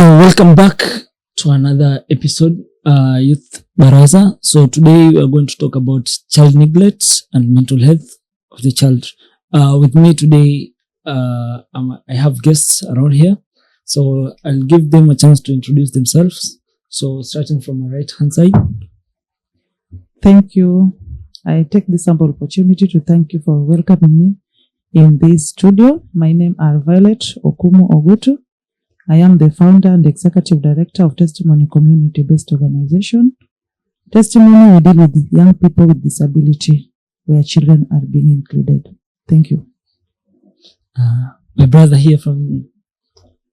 Okay, welcome back to another episode, Youth Baraza. So today we are going to talk about child neglect and mental health of the child. With me today, I have guests around here. So I'll give them a chance to introduce themselves. So starting from my right hand side. Thank you. I take this humble opportunity to thank you for welcoming me in this studio. My name is Violet Okumu Ogutu. I am the founder and executive director of Testimony Community-Based Organization. Testimony, we deal with young people with disability where children are being included. Thank you. My brother here from...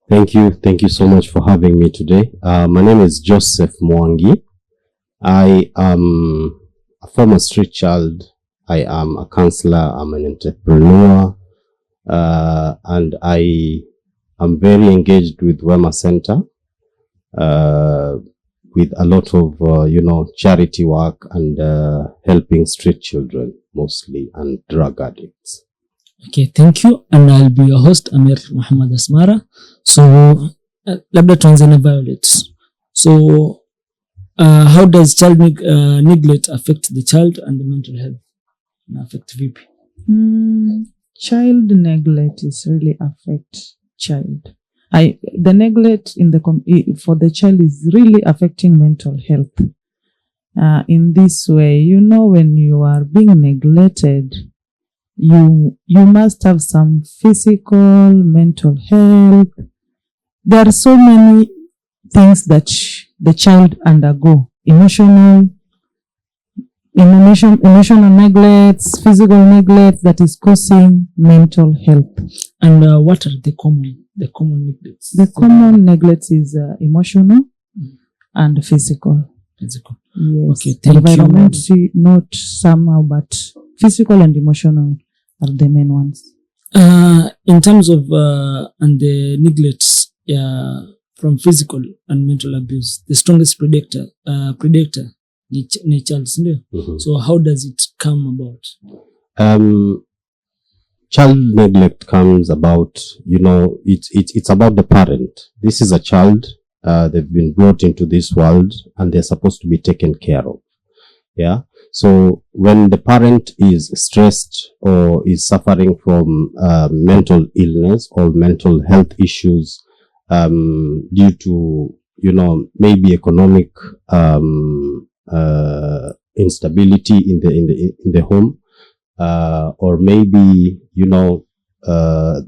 Thank you. Thank you so much for having me today. My name is Joseph Mwangi. I am a former street child. I am a counselor. I'm an entrepreneur. And I'm very engaged with Wema Center, with a lot of, charity work and helping street children mostly and drug addicts. Okay, thank you. And I'll be your host, Amir Asmara. So, labda tuanze na Violet. So, how does child neglect affect the child and the mental health? Affect vipi? Child neglect is really affect child. The neglect for the child is really affecting mental health. In this way, when you are being neglected, you must have some physical, mental health. There are so many things that the child undergo: emotional neglects, physical neglect that is causing mental health. And what are the common neglects? The common neglects is emotional and physical. Physical. Yes. Okay, thank Environment, you. not somehow, but physical and emotional are the main ones. In terms of and the neglects from physical and mental abuse, the strongest predator ni child, So how does it come about? Child neglect comes about, it's about the parent. This is a child. They've been brought into this world and they're supposed to be taken care of. Yeah. So when the parent is stressed or is suffering from mental illness or mental health issues due to, maybe economic instability in the home, or maybe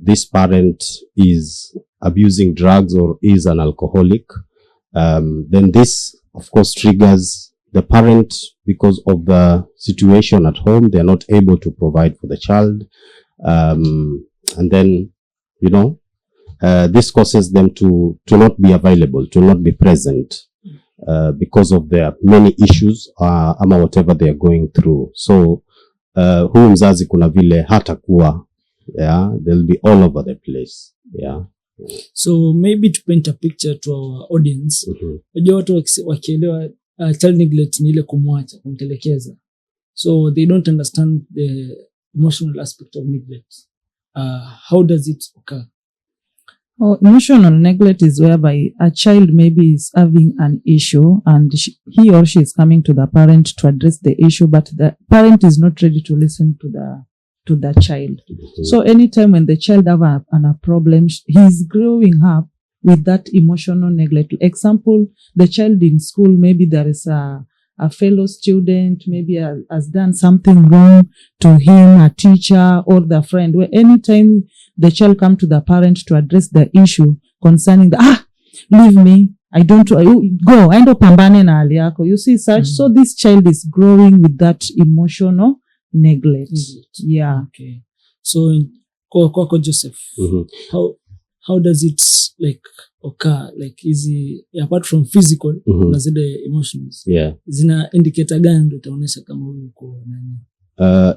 this parent is abusing drugs or is an alcoholic, then this of course triggers the parent. Because of the situation at home, they are not able to provide for the child, and then this causes them to not be available, to not be present, because of their many issues ama whatever they are going through. So huyu mzazi kuna vile hatakuwa, they'll be all over the place. So maybe to paint a picture to our audience, wajua watu wakielewa child neglect ni ile kumwacha, kumtelekeza. So they don't understand the emotional aspect of neglect. How does it occur? Emotional neglect is whereby a child maybe is having an issue and he or she is coming to the parent to address the issue, but the parent is not ready to listen to the child. So anytime when the child have a problem, he is growing up with that emotional neglect. Example, the child in school, maybe there is a fellow student, maybe has done something wrong to him, a teacher or the friend, where anytime the child come to the parent to address the issue concerning leave me, I don't go, end up pambane na hali yako. You see such, so this child is growing with that emotional neglect. Yeah. Okay. So kwako Joseph, how does it occur? Easy apart from physical, na zile emotions. Yeah. Zina indicator gani ndio utaonesha kama huyu uko nani?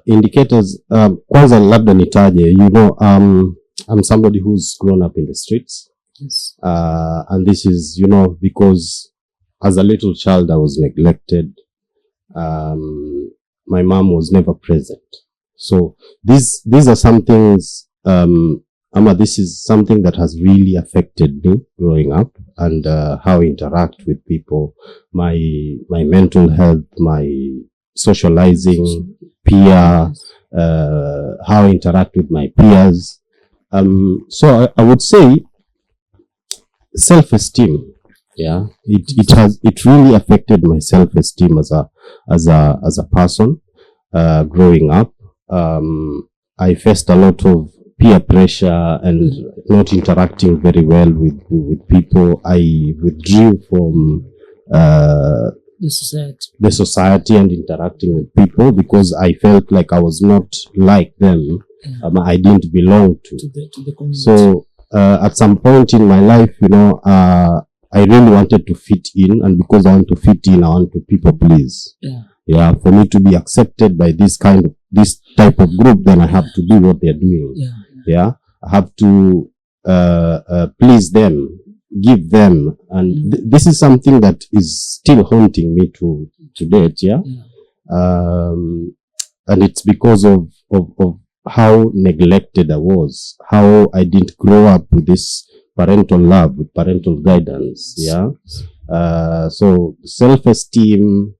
Indicators, kwanza labda nitaje, I'm somebody who's grown up in the streets. Yes. And this is, because as a little child I was neglected. My mom was never present. So these are some things, this is something that has really affected me growing up. and how I interact with people, my mental health, my socializing, peer, how I interact with my peers. So I would say self-esteem. Yeah, it really affected my self-esteem as a person growing up. I faced a lot of peer pressure and not interacting very well with people. I withdrew from the society and interacting with people because I felt like I was not like them. I didn't belong to the community. So at some point in my life, I really wanted to fit in, and because I want to fit in, I want to people please. Yeah, for me to be accepted by this type of group, then I have to do what they're doing. Yeah, I have to please them, give them, and this is something that is still haunting me to date. Yeah, and it's because of how neglected I was, how I didn't grow up with this parental love, with parental guidance. Yeah, so self-esteem,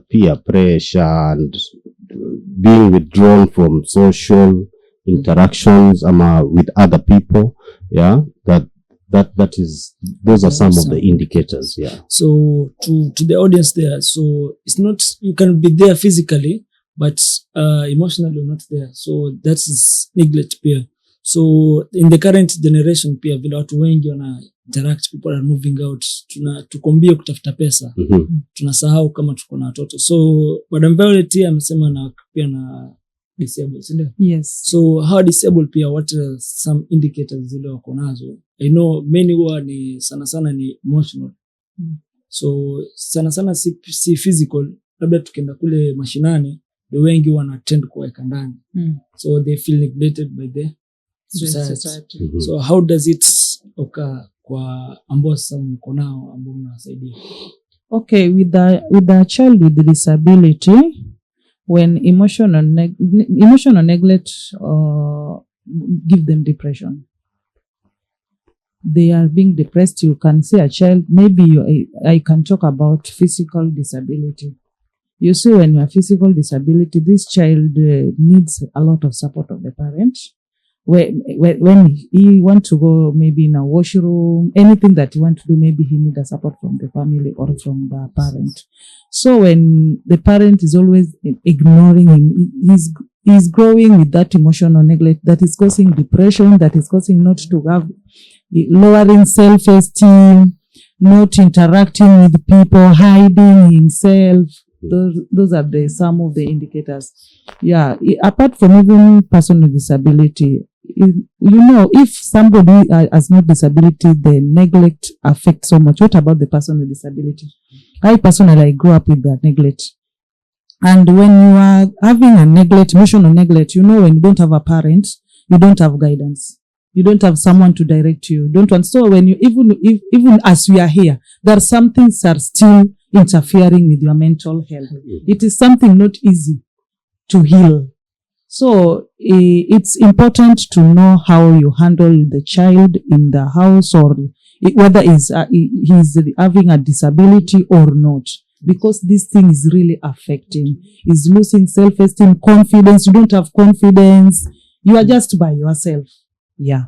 peer pressure, and being withdrawn from social interactions with other people. Yeah, those are some of the indicators. Yeah. So to the audience there, so it's not, you can be there physically, but emotionally you're not there. So that is neglect pia. So in the current generation pia vile watu wengi wana interact, people are moving out, tukombie kutafuta pesa. Tunasahau kama tuko na watoto. So Madam Violet amesema na pia na disabled, sindio? Yes. So how disabled pia, what are some indicators zile wako nazo? I know many huwa ni sana ni emotional. So sana si physical. Labda tukienda kule mashinani, the wengi wana tend kuweka ndani. So they feel neglected by the society. So how does it occur kwa ambao sasa mko nao ambao mnawasaidia? Okay, with a child with disability, when emotional neglect give them depression, they are being depressed. You can see a child, maybe I can talk about physical disability. You see, when you have physical disability, this child needs a lot of support of the parent. When he want to go maybe in a washroom, anything that he want to do, maybe he need a support from the family or from the parent. So when the parent is always ignoring him, he's growing with that emotional neglect that is causing depression, that is causing not to have, lowering self-esteem, not interacting with people, hiding himself. Those are some of the indicators. Yeah, apart from even person with disability, if somebody has no disability, the neglect affects so much. What about the person with disability? I personally grew up with that neglect. And when you are having a neglect, emotional neglect, when you don't have a parent, you don't have guidance. You don't have someone to direct you. So when you, even as we are here, there are some things that are still interfering with your mental health. It is something not easy to heal. So it's important to know how you handle the child in the house, or whether he's having a disability or not, because this thing is really affecting. He's losing self-esteem, confidence. You don't have confidence. You are just by yourself. Yeah.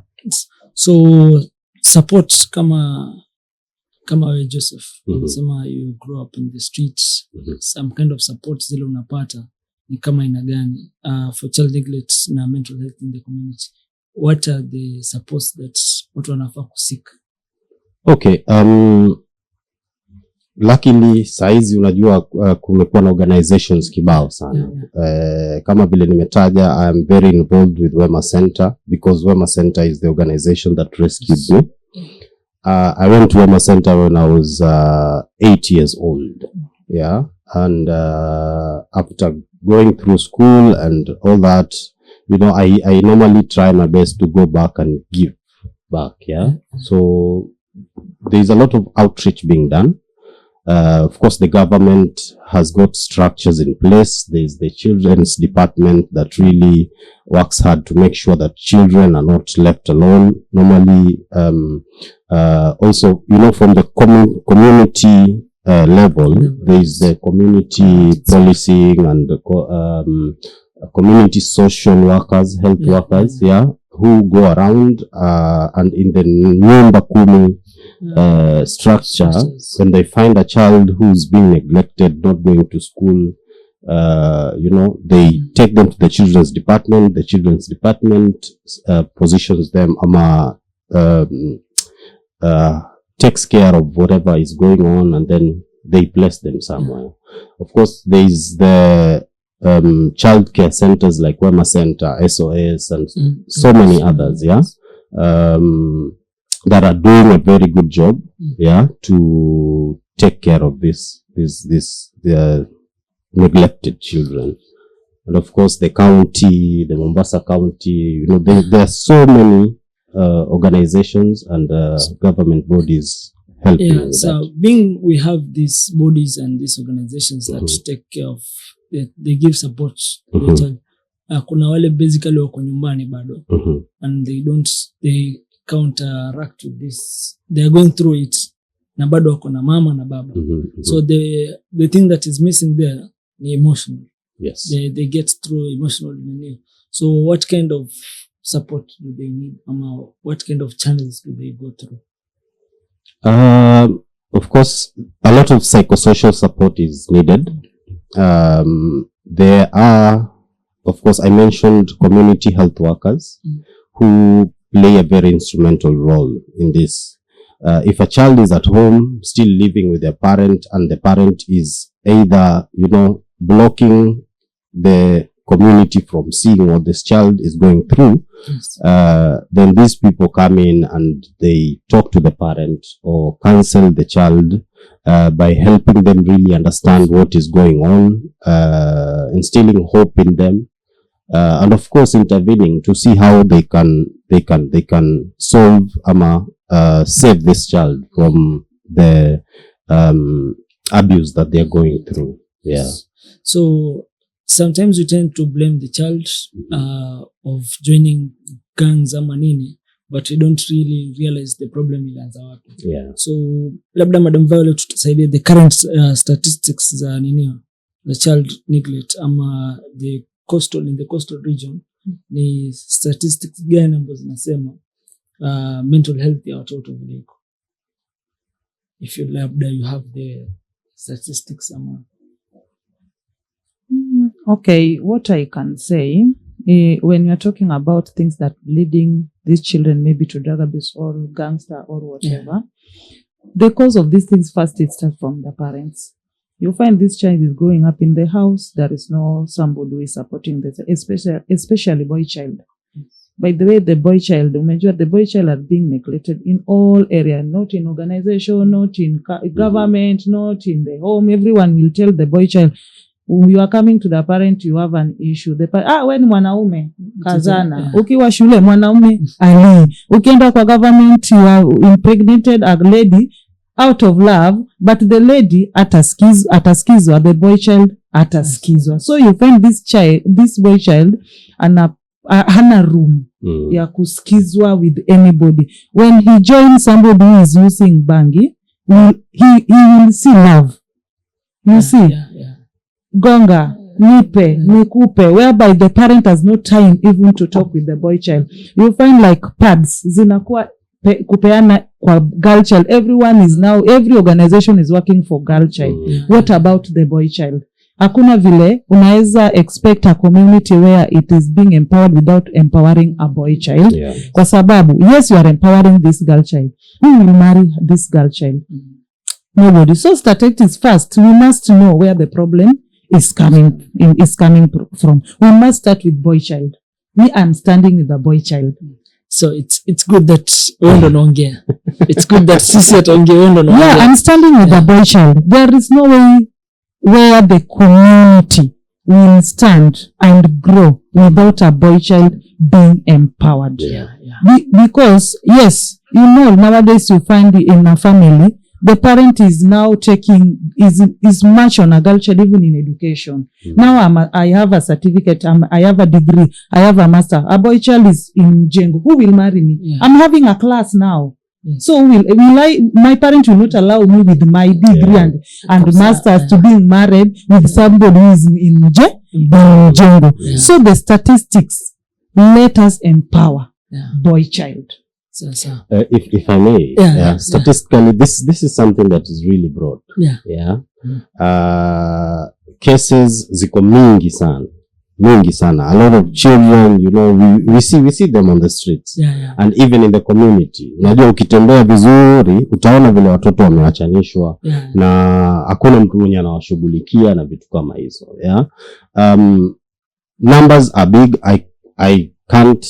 So support kama we Joseph, unasema you grow up in the streets, some kind of support zile unapata ni kama ina gani for child neglect na mental health in the community? What are the supports that watu wanafaa kusik? Okay, luckily saizi unajua kumekuwa na organizations kibao sana. Kama vile nimetaja, I am very involved with Wema Center, because Wema Center is the organization that rescued me. I went to Wema Center when I was 8 years old. Yeah. And after going through school and all that, I normally try my best to go back and give back. Yeah. So there's a lot of outreach being done. Of course, the government has got structures in place. There's the children's department that really works hard to make sure that children are not left alone. Normally, also, from the community level, there's the community policing and the community social workers, health workers, who go around and in the nyumba kumi structure, when they find a child who's being neglected, not going to school, they take them to the children's department. The children's department positions them, takes care of whatever is going on, and then they place them somewhere. Of course, there is the child care centers like Wema Center, SOS, and so many others, that are doing a very good job, to take care of the neglected children. And of course, the county, the Mombasa County, there are so many organizations and government bodies helping with so that. Being we have these bodies and these organizations that take care of, they give support to the child. Kuna wale basically wako nyumbani bado, and they counteract with this. They are going through it, na bado wako na mama na baba. So the thing that is missing there ni emotional. Yes. They get through emotionally. So what kind of support do they need? What kind of channels do they go through? Of course, a lot of psychosocial support is needed. There are, of course, I mentioned community health workers who play a very instrumental role in this. If a child is at home still living with their parent, and the parent is either, blocking the community from seeing what this child is going through, then these people come in and they talk to the parent or counsel the child by helping them really understand what is going on, instilling hope in them, and of course intervening to see how they can solve save this child from the abuse that they are going through. So sometimes we tend to blame the child of joining gangs ama nini, but we don't really realize the problem ilianza wapi. So labda Madam Violet tutasaidia the current statistics za the child neglect ama in the coastal region, ni statistics gani ambazo zinasema mental health ya watoto vile iko? If you have the statistics ama. Okay, what I can say, when you're talking about things that leading these children maybe to drug abuse or gangster or whatever, the cause of these things first, it starts from the parents. You find this child is growing up in the house, there is no somebody who is supporting this, especially boy child. By the way, the boy child are being neglected in all areas, not in organization, not in government, not in the home. Everyone will tell the boy child, you are coming to the parent, you have an issue. The parent, when mwanaume kazana, ukiwa shule mwanaume ali, ukienda kwa government, you are impregnated a lady out of love, but the lady ataskizwa, the boy child ataskizwa. So you find this boy child hana room ya kuskizwa with anybody. When he joins somebody who is using bangi, he will see love. You see? Gonga, nipe, nikupe, whereby the parent has no time even to talk with the boy child. You find like pads, zinakuwa kupeana kwa girl child. Every organization is working for girl child. What about the boy child? Hakuna vile unaweza expect a community where it is being empowered without empowering a boy child. Kwa sababu, yes, you are empowering this girl child. Who will marry this girl child? Nobody. So statistics first, we must know where the problem is coming from. We must start with boy child. Me, I'm standing with the boy child. So it's good that Ondo Nongea. It's good that Sisi Atonge Ondo Nongea. Yeah, I'm standing with the boy child. There is no way where the community will stand and grow without a boy child being empowered. Because yes, nowadays you find in a family, the parent is now is much on a girl child, even in education. Now I have a certificate, I have a degree, I have a master. A boy child is in Jengo. Who will marry me? Yeah. I'm having a class now. So my parent will not allow me with my degree and masters to be married with somebody who is in Jengo. Yeah. So the statistics let us empower boy child. If I may, statistically, this is something that is really broad. Cases ziko mingi sana. A lot of children, we see them on the streets and even in the community. Unajua ukitembea vizuri utaona vile watoto wameachanishwa na hakuna mtu mwenye anawashughulikia na vitu kama hizo. Numbers are big. I can't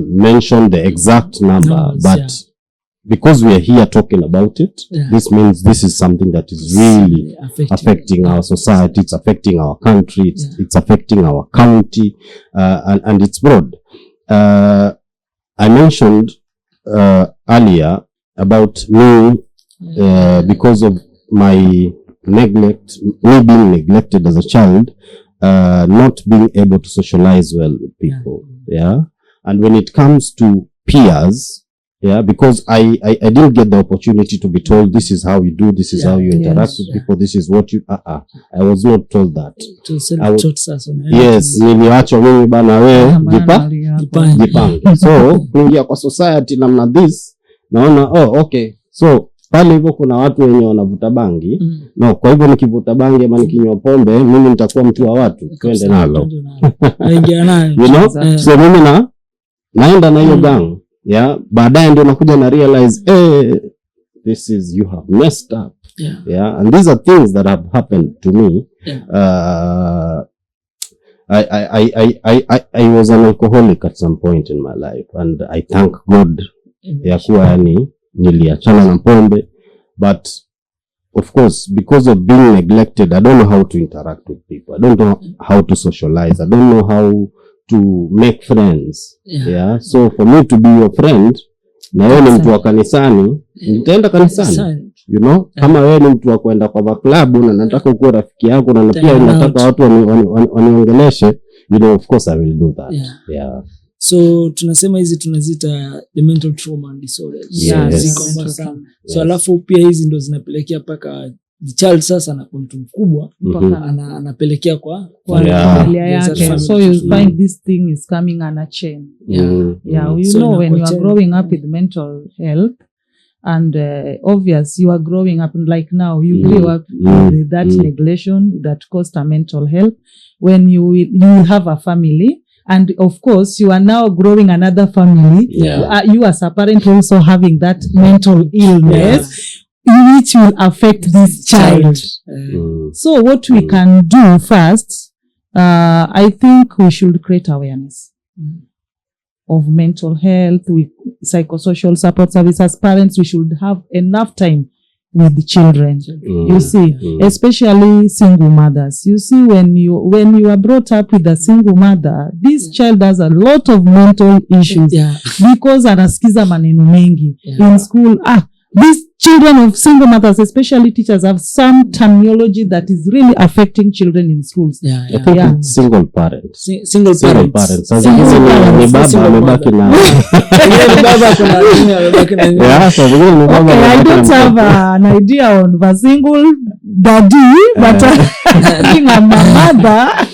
mention the exact number, but because we are here talking about it, this means this is something that is really affecting our society, it's affecting our country, it's affecting our county, and it's broad. I mentioned earlier about me, because of my neglect, me being neglected as a child, not being able to socialize well with people. And when it comes to peers, because I didn't get the opportunity to be told this is how you do, this is how you interact with people, this is what you I was not told that. Yes, niliachwa mimi bana wewe jipange. So kuingia kwa society namna this naona okay, so pale hivyo kuna watu wenye wanavuta bangi. No, kwa hivyo nikivuta bangi ama nikinywa pombe mimi nitakuwa mtu wa watu, twende nalo. So mimi naenda na hiyo gang. Baadaye ndio nakuja na realize this is, you have messed up. And these are things that have happened to me. I was an alcoholic at some point in my life, and I thank God ya kuwa yani niliachana na pombe. But of course, because of being neglected, I don't know how to interact with people, I don't know how to socialize, I don't know how to make friends. So for me to be your friend, na wewe ni mtu wa kanisani, nitaenda kanisani. Kama wewe ni mtu wa kwenda kwa club na nataka kuwa rafiki yako na pia nataka watu waniongeleshe, of course I will do that. So tunasema hizi tunazita the mental trauma and disorders. So alafu pia hizi ndo zinapelekea paka the child sasa anakuwa mtu mkubwa mpaka anapelekea kwa familia yake. So you find this thing is coming on a chain. When you are growing up with mental health and obvious you are growing up, and like now you grew up with that neglection that caused a mental health. When you will have a family, and of course you are now growing another family, you as a parent also having that mental illness, which will affect this child. So what we can do first, I think we should create awareness of mental health with psychosocial support services. As parents, we should have enough time with the children. You see, especially single mothers. You see, when you are brought up with a single mother, this child has a lot of mental issues because anasikiza maneno mengi in school. These children of single mothers, especially teachers, have some terminology that is really affecting children in schools. I think it's single parents. Single parents. Sasa hizi ni baba amebaki na baba kuna nini amebaki na nini? I don't have an idea on the single daddy, but being a mother,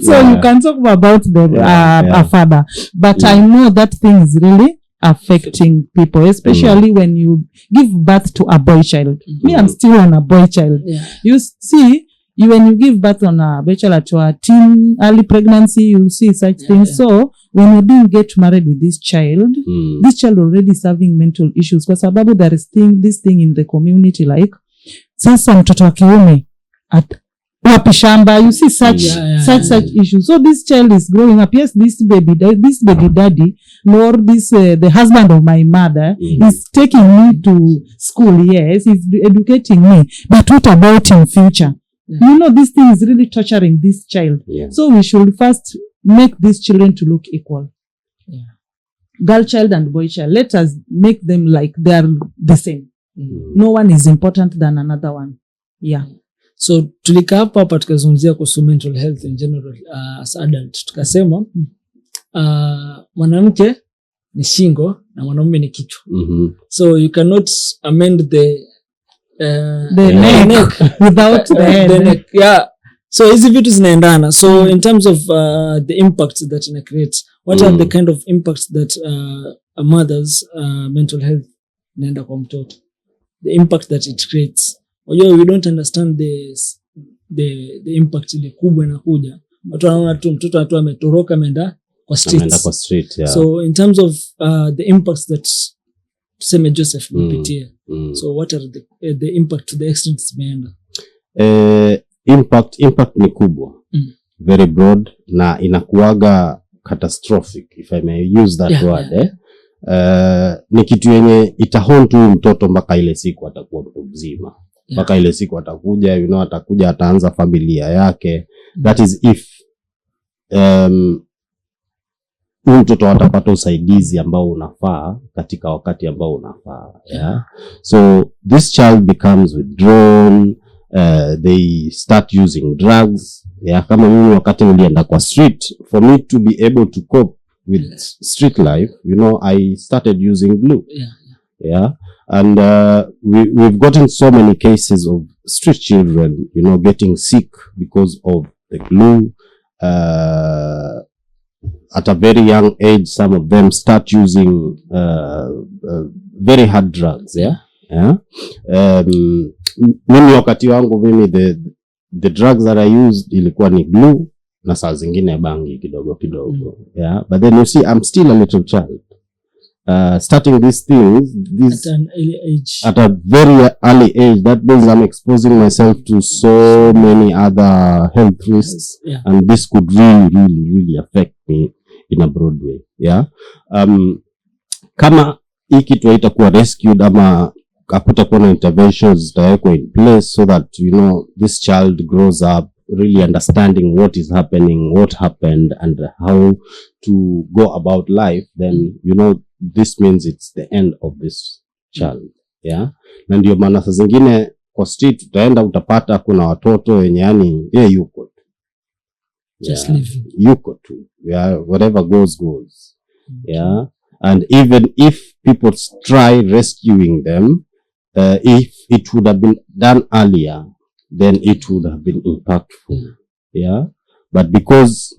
so you can talk about a father. But I know that thing is really affecting people, especially when you give birth to a boy child. Me, I'm still on a boy child. You see, when you give birth on a boy child to a teen, early pregnancy, you see such things. So when you didn't get married with this child already is having mental issues. Kwa sababu there is this thing in the community like, sasa mtoto wa kiume wapi shamba, you see such issues. So this child is growing up. Yes, this baby daddy, nor this the husband of my mother is taking me to school. Yes, he's educating me. But what about in future? This thing is really torturing this child. So we should first make these children to look equal. Girl child and boy child. Let us make them like they are the same. No one is important than another one. Yeah. So tulika hapa tukazungumzia kuhusu mental health in general as adult. Tukasema mwanamke ni shingo na mwanamume ni kichwa. So you cannot amend the neck without the neck. Yeah. So hizi vitu zinaendana. So in terms of the impact that it creates, what are the kind of impacts that a mother's mental health inaenda kwa mtoto? The impact that it creates. We don't understand the impact ile kubwa inakuja. Watu wanaona tu mtoto atu ametoroka ameenda kwa street. Yeah. So in terms of the impacts that tuseme Joseph mpitia. So what are the impact to the extent zimeenda? Impact ni kubwa. Very broad na inakuaga catastrophic, if I may use that word. Ni kitu yenye itahaunt mtoto mpaka ile siku atakuwa mtu mzima. Mpaka ile siku atakuja, atakuja ataanza familia yake. That is if mtoto atapata usaidizi ambao unafaa katika wakati ambao unafaa. Yeah. So this child becomes withdrawn, they start using drugs. Yeah. Kama mimi wakati nilienda kwa street, for me to be able to cope with street life, I started using glue. Yeah. And we've gotten so many cases of street children, getting sick because of the glue. At a very young age, some of them start using very hard drugs. Yeah. Mimi wakati wangu the drugs that I used ilikuwa ni glue na saa zingine bangi kidogo. Yeah. But then you see, I'm still a little child. Starting these things at a very early age, that means I'm exposing myself to so many other health risks. Yeah. And this could really affect me in a broad way. Yeah. Kama hiki itakuwa rescued ama hakutakuwa na interventions zitawekwa in place so that this child grows up really understanding what is happening, what happened, and how to go about life, then this means it's the end of this child. Yeah. Na ndio maana saa zingine kwa street utaenda utapata kuna watoto wenye yuko tu. Just living. Yuko tu. Yeah, whatever goes. Yeah. And even if people try rescuing them, if it would have been done earlier, then it would have been impactful. Yeah. But because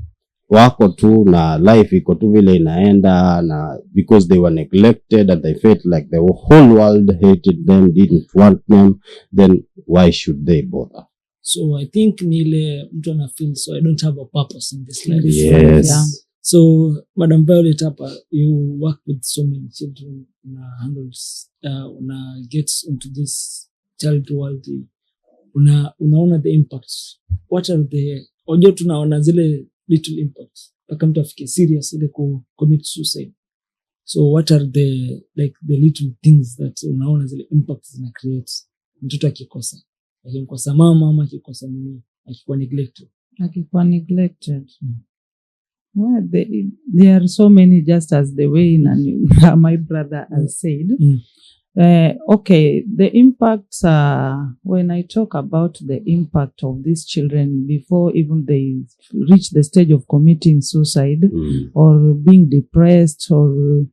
wako tu na life iko tu vile inaenda, na because they were neglected and they felt like the whole world hated them, didn't want them, then why should they bother? So I think nile mtu ana feel so I don't have a purpose in this life. Yes. Yeah. So Madam Violet hapa, you work with so many children, handles get into this child world, unaona the impacts. What are the tunaona zile little impacts mpaka mtu afike serious ile commit suicide. So what are the little things that unaona zile impacts zina create mtoto akikosa mama ama akikosa nini, akikuwa neglected. Well, there are so many, just as the way my brother has said. Okay, the impacts when I talk about the impact of these children before even they reach the stage of committing suicide or being depressed or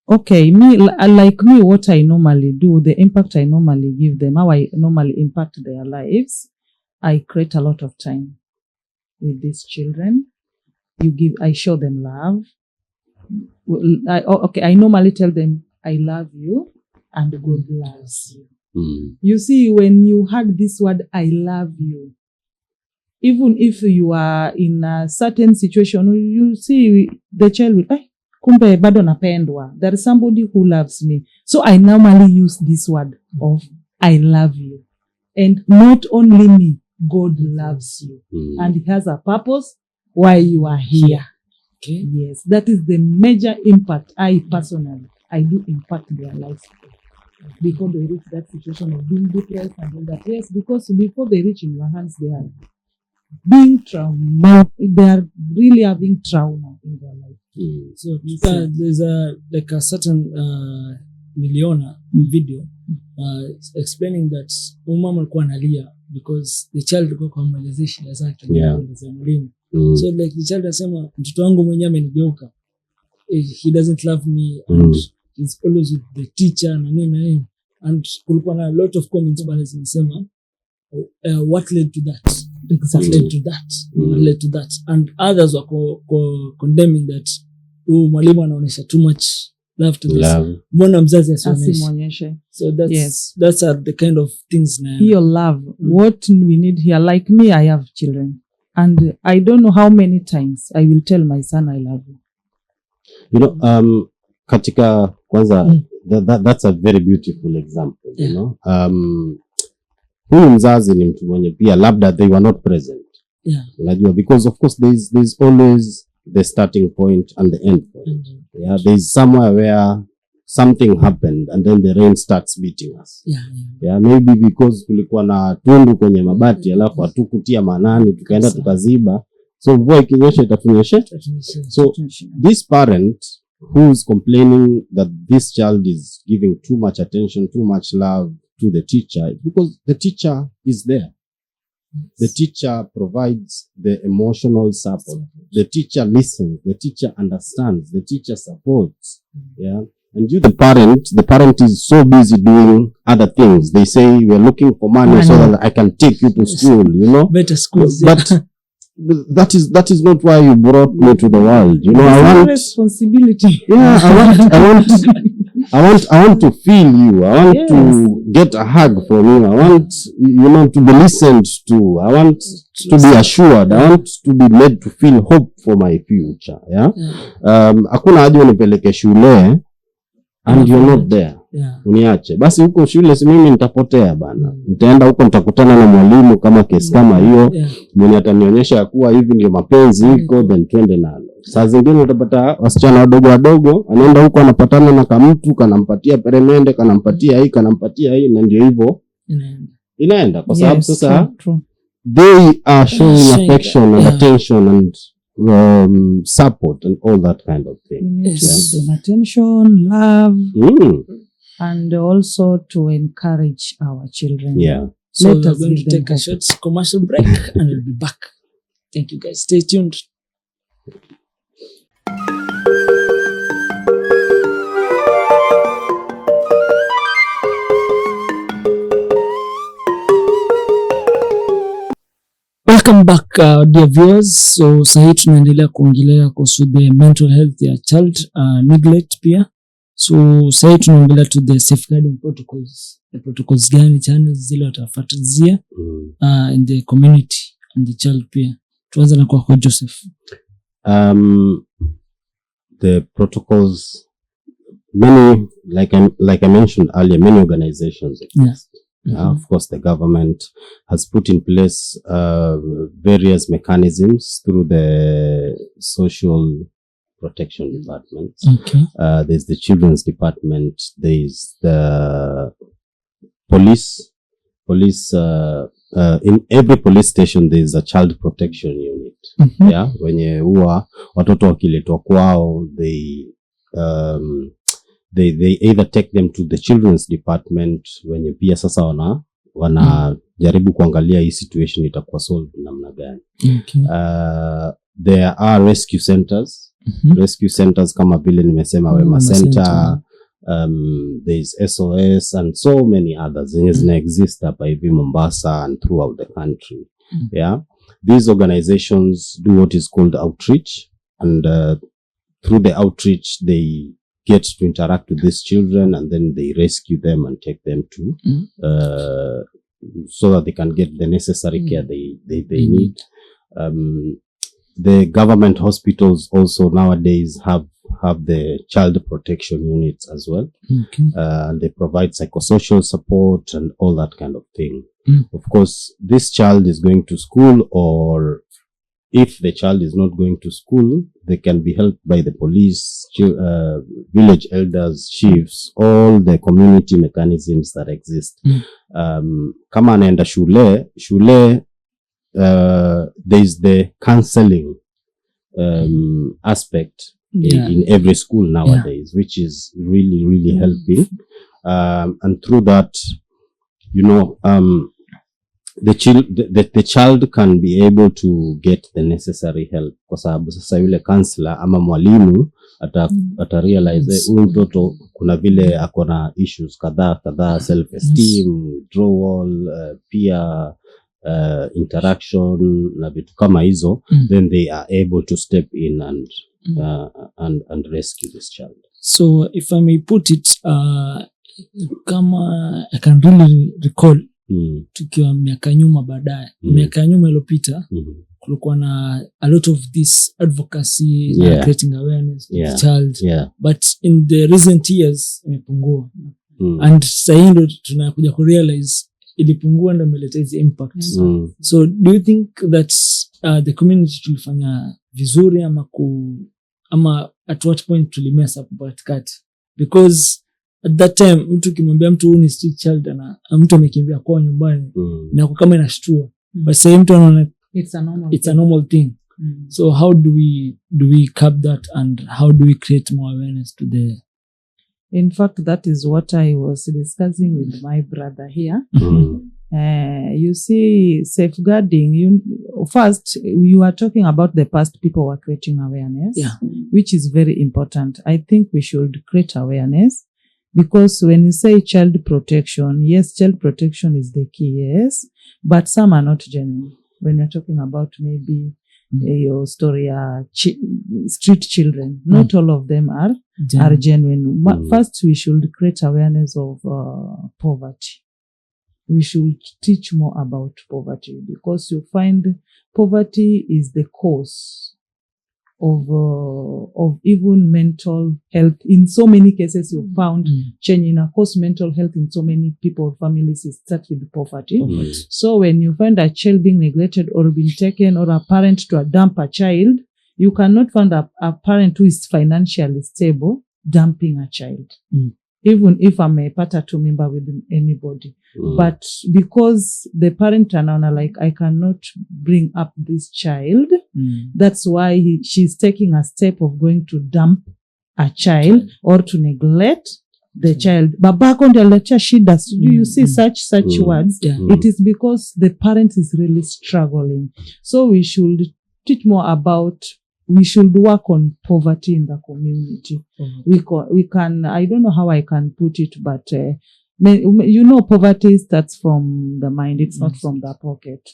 okay, like me, what I normally do, the impact I normally give them, how I normally impact their lives, I create a lot of time with these children. I show them love. I normally tell them, I love you and God loves you. You see, when you heard this word, I love you, even if you are in a certain situation, you see the child will, kumbe bado napendwa. There is somebody who loves me. So I normally use this word of I love you. And not only me, God loves you. And He has a purpose why you are here. Okay. Yes, that is the major impact. I do impact their lives before they reach that situation of being depressed and all that. Yes, because before they reach in your hands, they are being trauma. They are really having trauma in their life. So there's a certain Miliona video explaining that mama alikuwa analia because the child alikuwa kumwelezea shida zake za mwalimu. So like the child asema mtoto wangu mwenyewe amenigeuka, he doesn't love me and he's always with the teacher na nini, and kulikuwa na a lot of comments pale zinasema what led to that, led to that and others were condemning that mwalimu anaonyesha too much love to this. Mbona mzazi asionyeshe? So that's are the kind of things na your love. What we need here, like me, I have children and I don't know how many times I will tell my son I love you. You know, katika kwanza that's a very beautiful example, you know. Huyu mzazi ni mtu mwenye pia labda they were not present. Unajua, because of course there's always the starting point and the end point. There's somewhere where something happened and then the rain starts beating us. Maybe because kulikuwa na tundu kwenye mabati alafu hatukutia manani tukaenda tukaziba, so mvua ikinyesha itafunyesha. So this parent who's complaining that this child is giving too much attention, too much love to the teacher, because the teacher is there. The teacher provides the emotional support. The teacher listens. The teacher understands. The teacher supports. And you, the parent is so busy doing other things. They say, we're looking for money so that I can take you to school, you know. Better schools. But that is not why you brought me to the world. You know, I want responsibility. I want to feel you. I want to get a hug from you. I want, you know, to be listened to. I want to be assured. I want to be made to feel hope for my future. Hakuna haja unipeleke shule and you're not there. Uniache. Basi huko shule si mimi nitapotea bana. Nitaenda huko nitakutana na mwalimu kama kesi kama hiyo. Mwenye atanionyesha kuwa hivi ndio mapenzi iko, then twende nalo. Saa zingine utapata wasichana wadogo anaenda huko anapatana na kamtu kanampatia peremende, kanampatia hii na ndio hivyo inaenda kwa sababu sasa they are showing affection and attention and support and all that kind of thing. Attention, love, and also to encourage our children. So we're going to take a short commercial break and we'll be back. Thank you guys. Stay tuned. Welcome back, dear viewers. So sahii tunaendelea kuongelea kuhusu the mental health ya child neglect pia. So sahii tunaongelea to the safeguarding protocols. The protocols gani channels zile watafuatilia in the community and the child pia. Tuanze na kwa Joseph. The protocols, many, like I mentioned earlier, many organizations exist. Of course, the government has put in place various mechanisms through the social protection department. There's the children's department. There's the police. In every police station, there's a child protection unit. Wenye huwa watoto wakiletwa kwao, they either take them to the children's department wenye pia sasa wana jaribu kuangalia hii situation itakuwa solved namna gani. There are rescue centers. Rescue centers kama vile nimesema Wema Center, there's SOS and so many others zenye zina exist hapa hivi Mombasa and throughout the country. These organizations do what is called outreach, and through the outreach they get to interact with these children and then they rescue them and take them to so that they can get the necessary care they need. The government hospitals also nowadays have the child protection units as well. And they provide psychosocial support and all that kind of thing. Of course, this child is going to school, or if the child is not going to school, they can be helped by the police, village elders, chiefs, all the community mechanisms that exist. Kama anaenda shule, there's the counseling aspect in every school nowadays, which is really, really helping. and through that, you know, the child can be able to get the necessary help, kwa sababu sasa yule counselor ama mwalimu ata realize huyu mtoto kuna vile akona issues kadhaa, self esteem, withdrawal, peer interaction na vitu kama hizo, then they are able to step in and rescue this child. So if I may put it, kama I can really recall tukiwa miaka nyuma baadaye, miaka nyuma iliyopita, kulikuwa na a lot of this advocacy, creating awareness of the child, but in the recent years imepungua, and sasa ndio tunakuja ku realize ilipungua, ndio imeleta hizi impact. So do you think that the community tulifanya vizuri ama at what point tulimesa katikati? Because at that time mtu kimwambia mtu huyu ni street child na mtu amekimbia kwa nyumbani, na kama inashtua, but sasa mtu anaona it's a normal thing. So how do we curb that, and how do we create more awareness to the... In fact, that is what I was discussing with my brother here. You see, safeguarding, first you are talking about the past people were creating awareness, which is very important. I think we should create awareness, because when you say child protection, yes, child protection is the key, yes, but some are not genuine. When you're talking about maybe your story, street children, not all of them are genuine. First, we should create awareness of poverty. We should teach more about poverty, because you find poverty is the cause of even mental health. In so many cases, you found change in a cause mental health in so many people, families, it starts with poverty. So when you find a child being neglected or being taken, or a parent to dump a child, you cannot find a parent who is financially stable dumping a child. Even if I'm a to member with anybody. But because the parent anaona like, I cannot bring up this child, that's why she's taking a step of going to dump a child or to neglect the child. Babako ndio aletea shida. You see such words. It is because the parent is really struggling. So we should teach more about, we should work on poverty in the community. We can, I don't know how I can put it, but you know, poverty starts from the mind. It's not from the pocket.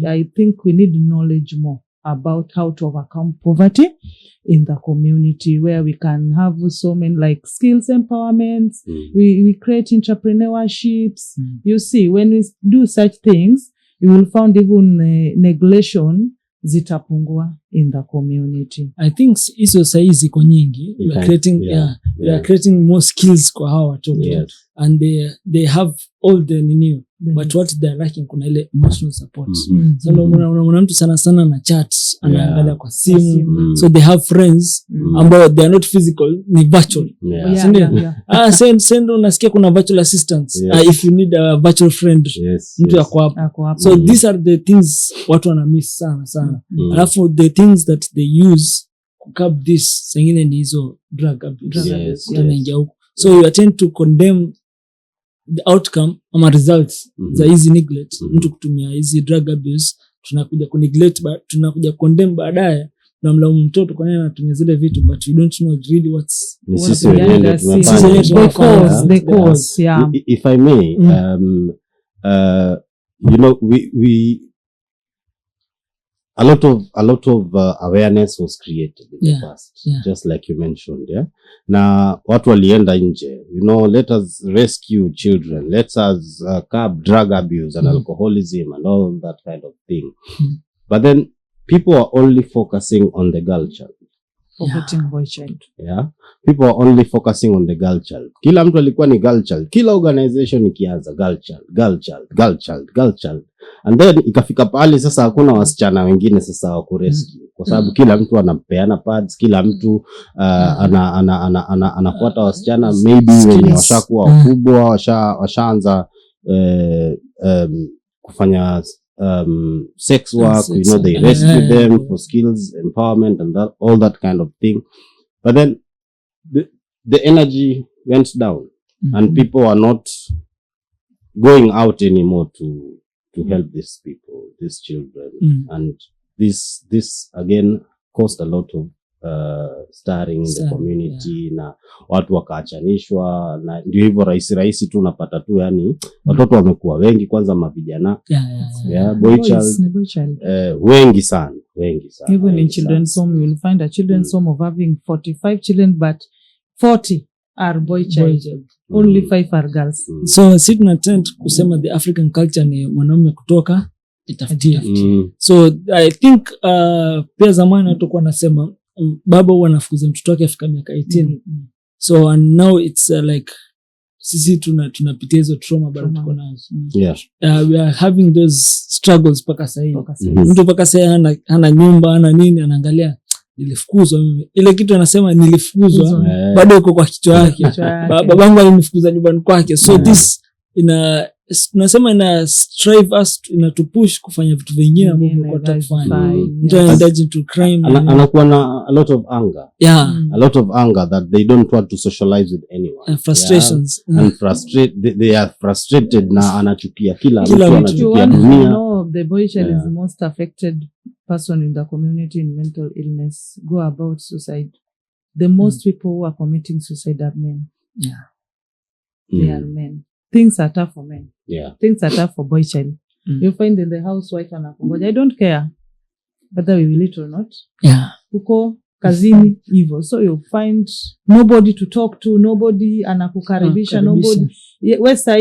I think we need knowledge more about how to overcome poverty in the community, where we can have so many like skills empowerments. We create entrepreneurships. You see, when we do such things, you will find even neglection zitapungua in the community. I think hizo saizi ziko nyingi. We are creating more skills kwa hawa watoto, and they have all the new, but what they are lacking kuna ile emotional support. So unaona mtu sana na chat, anaangalia kwa simu, so they have friends ambao they are not physical, ni virtual. Send unasikia kuna virtual assistants. If you need a virtual friend, mtu yako hapo. So these are the things watu wana miss sana. Alafu the things that they use to curb this, sengine ni hizo drug abuse. So you tend to condemn the outcome ama results za hizi neglect. Mtu kutumia hizi drug abuse, tunakuja ku neglect, tunakuja condemn baadaye, na mlaumu mtoto kwa nini anatumia zile vitu, but we don't know really what's the cause. If I may, you know, we a lot of awareness was created in the past, just like you mentioned. Na watu walienda nje, you know, let us rescue children, let us curb drug abuse and alcoholism and all that kind of thing. But then people are only focusing on the girl child. Forgetting boy child. People are only focusing on the girl child. Kila mtu alikuwa ni girl child. Kila organization ikianza girl child. And then ikafika pale sasa hakuna wasichana wengine sasa wa kurescue. Kwa sababu kila mtu anapeana pads, kila mtu anafuata wasichana maybe wenye washakuwa wakubwa, washaanza kufanya sex work, you know, they rescue them for skills empowerment and all that kind of thing. But then the energy went down. and people are not going out anymore to help these people, these children. And this again caused a lot of stirring in the community, na watu wakaachanishwa, na ndio hivyo rahisi tu unapata tu, yani watoto wamekuwa wengi, kwanza mavijana boy child wengi sana. Even in children's home you will find a children's home of having 45 children, but 40 are boy child. Only 5 are girls. So si tunatend kusema the African culture ni mwanaume kutoka itafutia. So I think pia zamani watu kwa nasema baba huwa anafukuza mtoto wake afika miaka 18. So and now it's like sisi tunapitia hizo trauma bado tuko nazo. We are having those struggles paka sasa. Mtu paka sasa hana nyumba, hana nini, anaangalia nilifukuzwa mimi. Ile kitu anasema nilifukuzwa bado yuko kwa kichwa yake. Babangu alinifukuza nyumbani kwake. So this tunasema ina strive us, ina to push kufanya vitu vingine ambavyo kwa tutafanya. Ndio anaendaje to crime. Anakuwa na a lot of anger. A lot of anger that they don't want to socialize with anyone. And frustrations. And they are frustrated na anachukia kila mtu, anachukia dunia. No, the boy child is the most affected person in the community in mental illness. Go about suicide. The most people who are committing suicide are men. They are men. Things are tough for men. Things are tough for boy child. You find in the housewife anakongoja, I don't care whether we will eat or not. Uko kazini hivyo. So you find nobody to talk to, nobody anakukaribisha, nobody.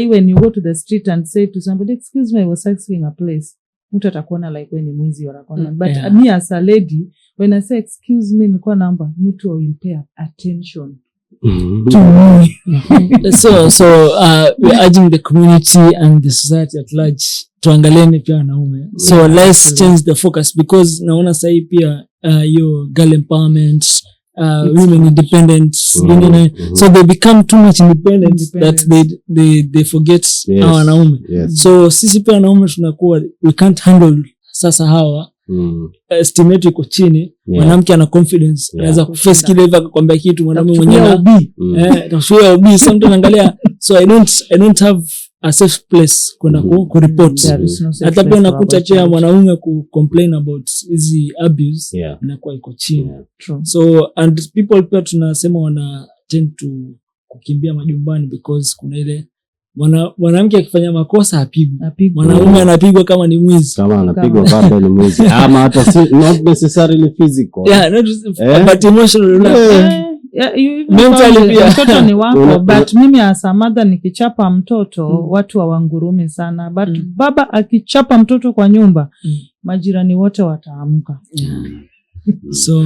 When you go to the street and say to somebody, excuse me, I was asking a place. Mtu atakuona like when ni mwizi or akona. But me as a lady, when I say excuse me, nilikuwa namba, mtu will pay attention. To me. So we're urging the community and the society at large tuangalieni pia wanaume. So let's change the focus, because naona sahi pia your girl empowerment, women independence, so they become too much independent that they forget our wanaume. So sisi pia wanaume tunakuwa we can't handle sasa hawa. Estimate iko chini, mwanamke ana confidence, anaweza kuface kile hivi akakwambia kitu mwanaume mwenyewe atashuia ubii sometimes angalia. So I don't have a safe place kwenda ku report. Hata pia unakuta pia mwanaume ku complain about hizi abuse inakuwa iko chini. So and people pia tunasema wana tend to kukimbia majumbani because kuna ile mwanamke akifanya makosa apigwa, mwanaume anapigwa kama ni mwizi, kama anapigwa bado ni mwizi, ama hata not necessarily physical, but emotional, mentally pia. Mtoto ni wako, but mimi as a mother nikichapa mtoto watu hawangurumi sana, but baba akichapa mtoto kwa nyumba majirani wote wataamka. So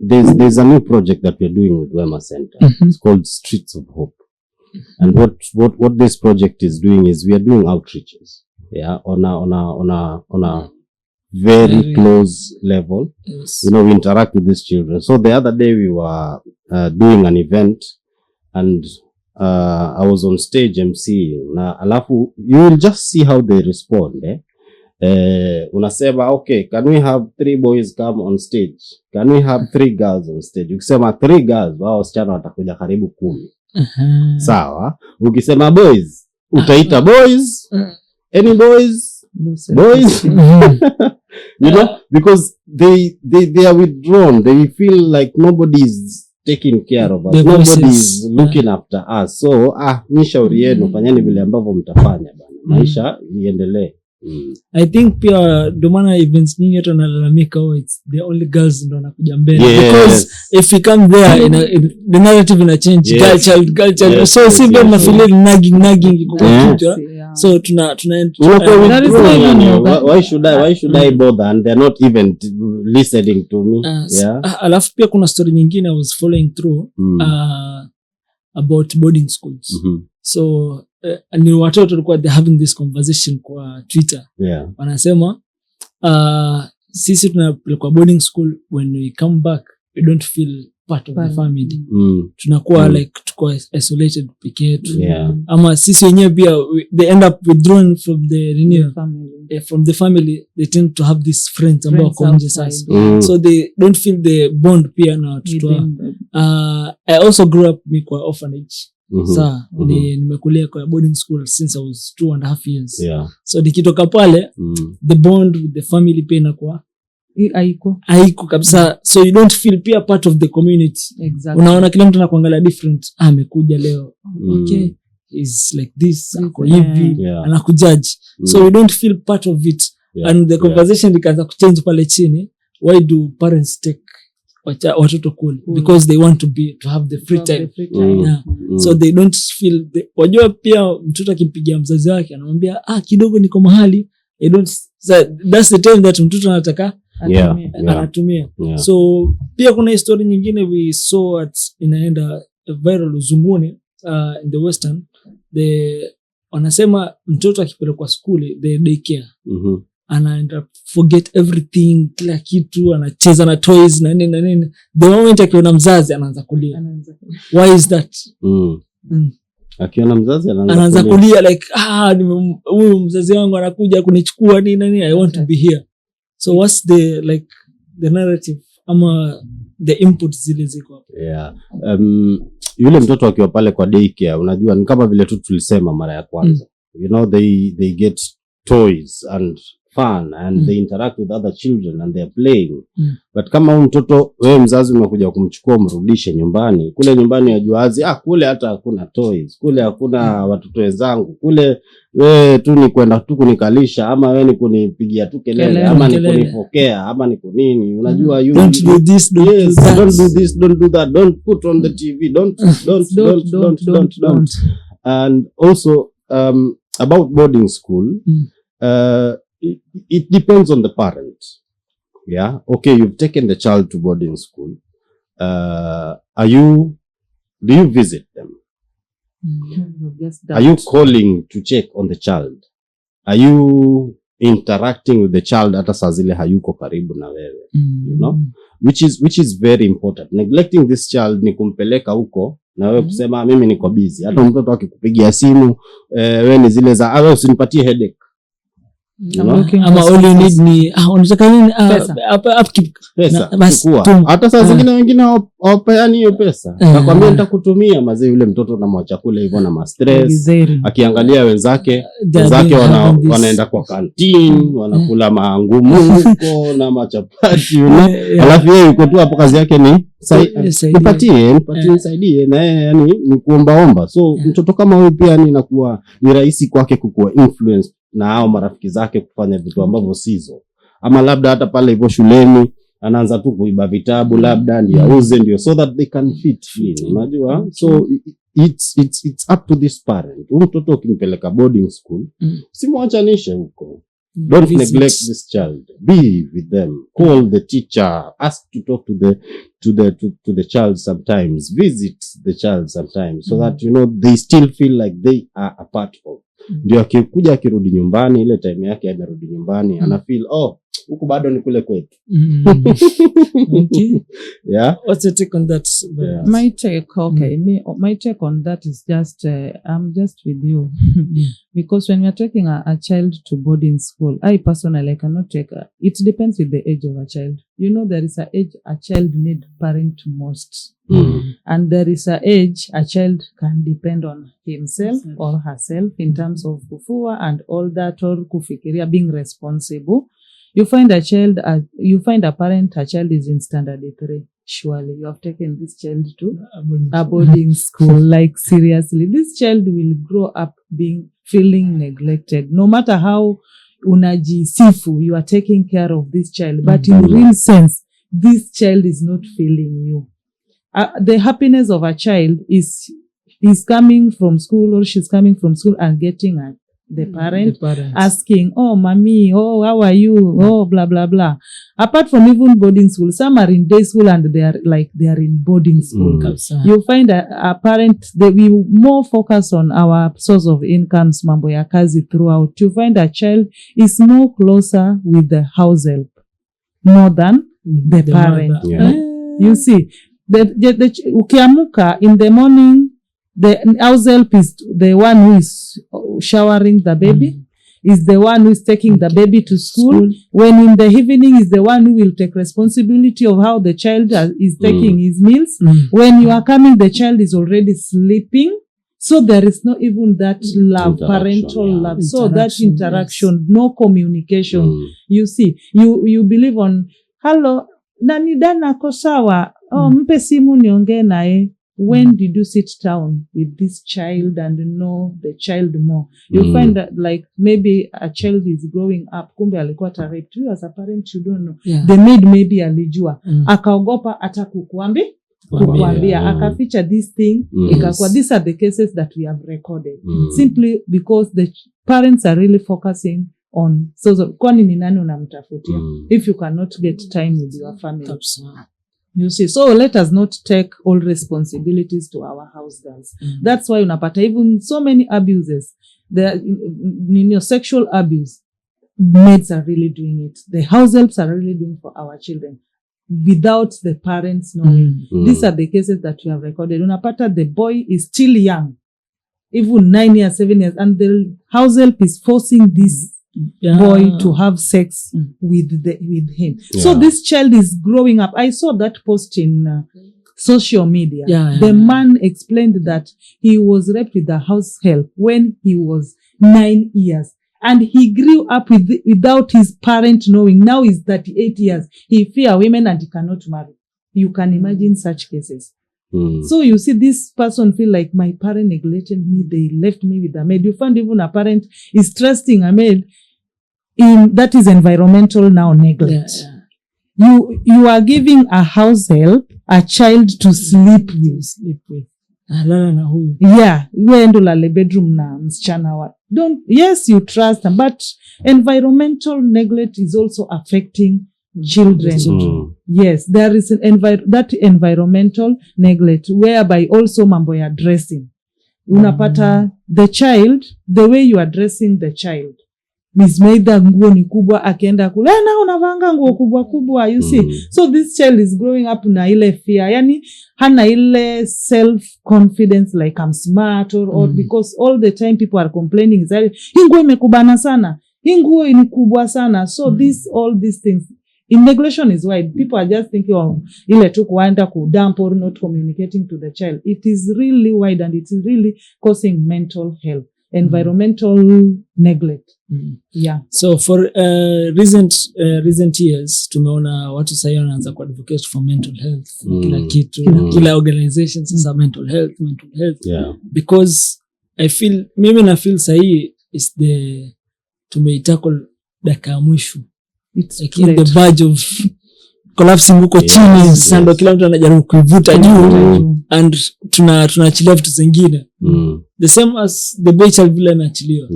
there's a new project that we're doing with Wema Center. It's called Streets of Hope. And what this project is doing is we are doing outreaches, on a very close level. We interact with these children. So the other day we were doing an event, and I was on stage emceeing. Na alafu you will just see how they respond. Unasema okay, can we have 3 boys come on stage? Can we have 3 girls on stage? Ukisema 3 girls, wao wasichana watakuja karibu 10. Sawa. Ukisema boys, utaita boys. Any boys? Boys. Because they are withdrawn. They feel like nobody is taking care of us. Nobody is looking after us. So ni shauri yenu, fanyeni vile ambavyo mtafanya bana. Maisha iendelee. I think pia domana events nyingi hata nalalamika it's the only girls ndo wanakuja mbele, because if you come there the narrative ina change, girl child. So si vile na feel nagging kwa kichwa. So tuna why should I bother, and they're not even listening to me. Alafu pia kuna story nyingine I was following through about boarding schools. So ni watoto walikuwa they having this conversation kwa Twitter. Wanasema sisi tunapelekwa boarding school, when we come back we don't feel part of the family. Tunakuwa like tuko isolated peke yetu. Ama sisi wenyewe pia they end up withdrawn from the family. They tend to have these friends ambao wako nje sasa. So they don't feel the bond pia na watoto. I also grew up kwa orphanage. Saa nimekulia kwa boarding school since I was 2.5 years. So nikitoka pale the bond with the family pia inakuwa haiko kabisa. So you don't feel pia part of the community. Unaona kila mtu anakuangalia different. Amekuja leo. Okay. Is like this. Ako hivi. Anakujudge. So you don't feel part of it. And the conversation ikaanza kuchange pale chini. Why do parents take watoto cool? Because they want to have the free time. So they don't feel wajua pia mtoto akimpigia mzazi wake anamwambia kidogo niko mahali. That's the time that mtoto anataka anatumia. So pia kuna story nyingine we saw inaenda viral uzunguni in the western. Wanasema mtoto akipelekwa skuli the daycare anaenda forget everything, kila kitu anacheza na toys na nini. The moment akiona mzazi anaanza kulia. Why is that? Akiona mzazi anaanza kulia like huyu mzazi wangu anakuja kunichukua nini, I want to be here. So what's the narrative ama the input zile ziko hapo? Yule mtoto akiwa pale kwa daycare, unajua ni kama vile tu tulisema mara ya kwanza. You know, they get toys and fun and they interact with other children and they are playing. But kama huyu mtoto wewe mzazi umekuja kumchukua mrudishe nyumbani, kule nyumbani yajuazi kule hata hakuna toys, kule hakuna watoto wenzangu, kule wewe tu ni kwenda tu kunikalisha, ama wewe ni kunipigia tu kelele, ama ni kunipokea, ama ni kunini, unajua don't do this, don't do that, don't put on the TV, don't. And also about boarding school, it depends on the parent. Okay, you've taken the child to boarding school. Do you visit them? Are you calling to check on the child? Are you interacting with the child hata saa zile hayuko karibu na wewe? You know, which is very important. Neglecting this child ni kumpeleka huko na wewe kusema mimi niko busy. Hata mtoto akikupigia simu wewe ni zile za wewe usinipatie headache. Ama all you need ni unataka nini? Pesa. Hata saa zingine wengine hawapeani hiyo pesa. Nakwambia nitakutumia mazee, yule mtoto unamwacha kule hivyo na ma-stress. Akiangalia wenzake wanaenda kwa canteen, wanakula maangumu huko na machapati. Alafu yeye yuko tu hapo, kazi yake ni nipatie nisaidie, na yeye yani ni kuombaomba. So mtoto kama huyu pia inakuwa ni rahisi kwake kukua influence na hao marafiki zake kufanya vitu ambavyo sizo. Ama labda hata pale hivyo shuleni anaanza tu kuiba vitabu labda ndio auze, ndio so that they can fit in, unajua. So it's up to this parent. Mtoto ukimpeleka boarding school simwachanishe huko. Don't neglect this child. Be with them. Call the teacher. Ask to talk to the child sometimes. Visit the child sometimes, so that you know they still feel like they are a part of. Ndio akikuja akirudi nyumbani, ile time yake amerudi nyumbani, ana feel huku bado ni kule kwetu. Okay. What's your take on that? My take on that is just I'm just with you. Because when we are taking a child to boarding school, I personally cannot take it depends with the age of a child. You know, there is a age a child need parent most. And there is a age a child can depend on himself or herself in terms of kufua and all that, or kufikiria, being responsible. You find a parent, a child is in standard 3. Surely you have taken this child to a boarding school. Like seriously, this child will grow up feeling neglected. No matter how unajisifu, you are taking care of this child. But in real sense, this child is not feeling you. The happiness of a child is coming from school, or she's coming from school and getting the parent asking, oh, mommy, oh, how are you? Oh, blah, blah, blah. Apart from even boarding school, some are in day school and they are in boarding school. You find a parent, they will more focus on our source of incomes, mambo ya kazi throughout. You find a child is more closer with the house help more than the parent. You see, ukiamuka in the morning, the house help is the one who is showering the baby, is the one who is taking the baby to school. When in the evening is the one who will take responsibility of how the child is taking his meals. When you are coming, the child is already sleeping. So there is not even that love, parental love. So that interaction, no communication. You see, you believe on, hello, nani dana kosawa, mpe simu niongee nae. When did you sit down with this child and know the child more? You find that like maybe a child is growing up, kumbe alikuwa raped. You as a parent, you don't know. The maid maybe alijua. Akaogopa ata kukuambia. Akaficha this thing. These are the cases that we have recorded. Simply because the parents are really focusing on, kwani ni nani unamtafutia? If you cannot get time with your family. You see, so let us not take all responsibilities to our house girls. That's why unapata even so many abuses. Sexual abuse, maids are really doing it. The house helps are really doing for our children without the parents knowing. These are the cases that we have recorded. Unapata the boy is still young, even 9 years, 7 years, and the house help is forcing this boy to have sex with him. So this child is growing up. I saw that post in social media. The man explained that he was raped with the house help when he was 9 years. And he grew up without his parent knowing. Now he's 38 years. He fear women and he cannot marry. You can imagine such cases. So you see, this person feel like my parent neglected me. They left me with a maid. You find even a parent is trusting a maid. That is environmental now neglect. You are giving a house help a child to sleep with. Wendo lale bedroom na msichana wa. Yes, you trust them, but environmental neglect is also affecting children. Yes, there is that environmental neglect whereby also mambo ya dressing. Unapata the child, the way you are dressing the child. Mismaida nguo ni kubwa akienda kule na unavanga nguo kubwa you see. So this child is growing up na ile fear, yani hana ile self confidence like I'm smart or because all the time people are complaining that hii nguo imekubana sana, hii nguo ni kubwa sana. So all these things in neglection is why people are just thinking of ile tu kuenda ku dump or not communicating to the child. It is really wide and it is really causing mental health, environmental neglect. So for recent years tumeona watu sasa wanaanza ku advocate for mental health. Kila kitu, kila organization sasa mental health. Because mimi na feel sahi is the tumeitackle dakika mwisho. It's like in the verge of collapsing huko chini. Sasa kila mtu anajaribu kuivuta juu and tunaachilia vitu zingine. The same as the boy child vile anaachiliwa.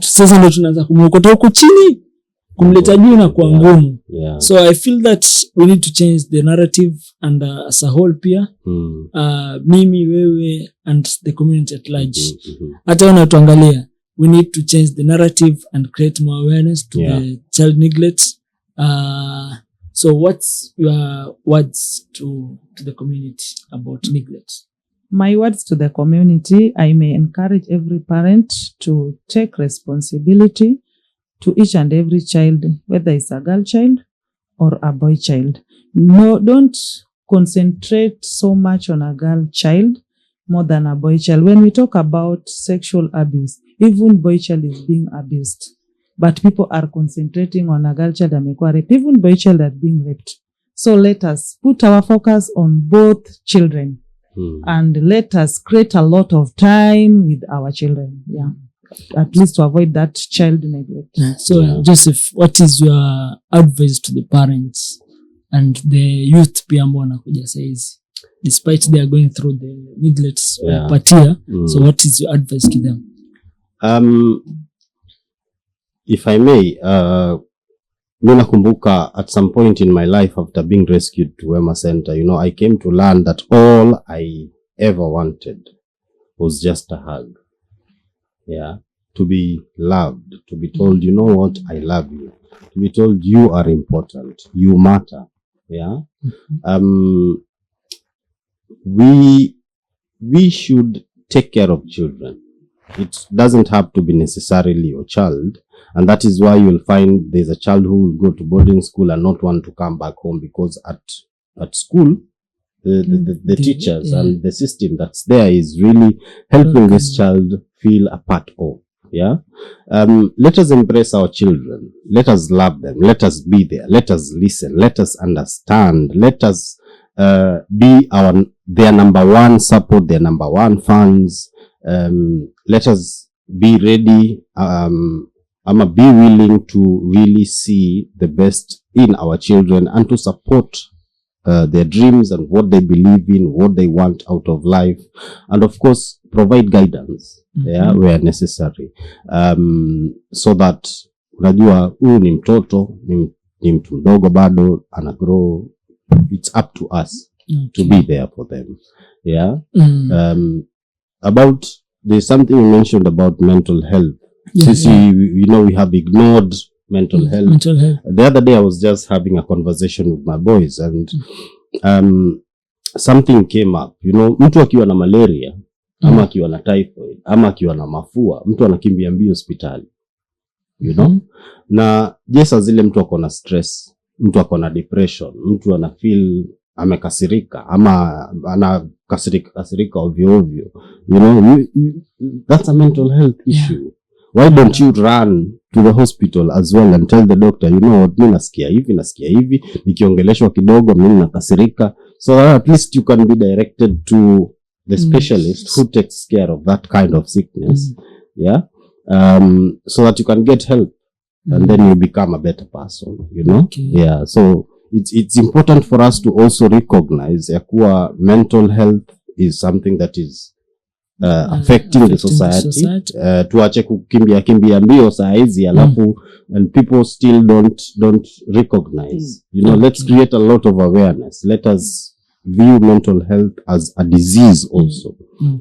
Sasa ndo tunaanza kumwokota huko chini kumleta juu na kwa ngumu. So I feel that we need to change the narrative and as a whole pia mimi wewe and the community at large. Hata wanatuangalia, we need to change the narrative and create more awareness to the child neglect. So what's your words to the community about neglect? My words to the community, I may encourage every parent to take responsibility to each and every child, whether it's a girl child or a boy child. No, don't concentrate so much on a girl child more than a boy child. When we talk about sexual abuse, even boy child is being abused. But people are concentrating on a girl child amekuwa raped. Even boy child are being raped. So let us put our focus on both children. And let us create a lot of time with our children. At least to avoid that child neglect. So Joseph, what is your advice to the parents and the youth pia ambao wanakuja saizi? Despite they are going through the neglect patia. So what is your advice to them? If I may, nakumbuka at some point in my life after being rescued to Wema Center, I came to learn that all I ever wanted was just a hug. To be loved, to be told, you know what, I love you. To be told you are important, you matter. we should take care of children. It doesn't have to be necessarily your child, and that is why you'll find there's a child who will go to boarding school and not want to come back home, because at school the teachers and the system that's there is really helping this child feel a part of. Let us embrace our children. Let us love them. Let us be there. Let us listen. Let us understand. Let us be their number one support, their number one fans. Let us be ready, be willing to really see the best in our children and to support their dreams and what they believe in, what they want out of life, and of course provide guidance where necessary, so that unajua huyu ni mtoto, ni mtu mdogo bado ana grow. It's up to us to be there for them. About there's something you mentioned about mental health. We have ignored mental health. The other day I was just having a conversation with my boys, and something came up. Mtu akiwa na malaria ama akiwa na typhoid ama akiwa na mafua, mtu anakimbia mbio hospitali. Na jesa zile mtu ako na stress, mtu ako na depression, mtu ana feel amekasirika ama anakasirika ovyo. That's a mental health issue. Why don't you run to the hospital as well and tell the doctor, mimi nasikia hivi, nikiongeleshwa kidogo mimi nakasirika, so at least you can be directed to the specialist who takes care of that kind of sickness. So that you can get help, and then you become a better person, so it's important for us to also recognize yakuwa mental health is something that is affecting the society. Tuache kukimbia mbio saa hizi alafu and people still don't recognize. Let's create a lot of awareness. Let us view mental health as a disease also.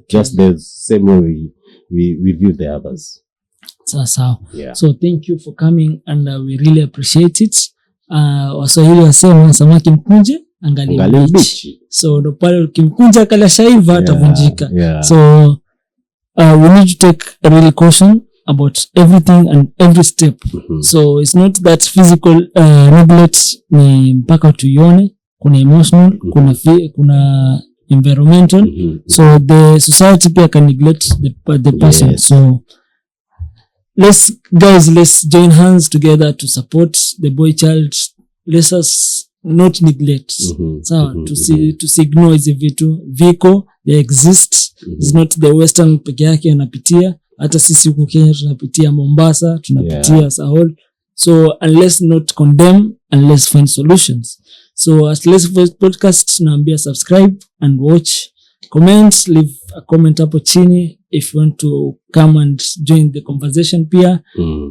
Just the same way we view the others. So thank you for coming, and we really appreciate it. Waswahili wasema samaki mkunje angali mbichi. So ndo pale ukimkunja kala shaiva atavunjika. So we need to take a real caution about everything and every step. So it's not that physical neglect ni mpaka tuione, kuna emotional, kuna environmental. So the society pia can neglect the person. So let's join hands together to support the boy child. Let us not neglect. To ignore hizi vitu viko, they exist. It's not the western peke yake anapitia, hata sisi huku Kenya tunapitia, Mombasa tunapitia, Sahol. So unless not condemn, and let's find solutions. So at Let's Voice Podcast tunaambia subscribe and watch, comment, leave a comment hapo chini if you want to come and join the conversation pia.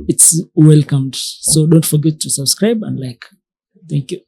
It's welcomed. So don't forget to subscribe and like. Thank you.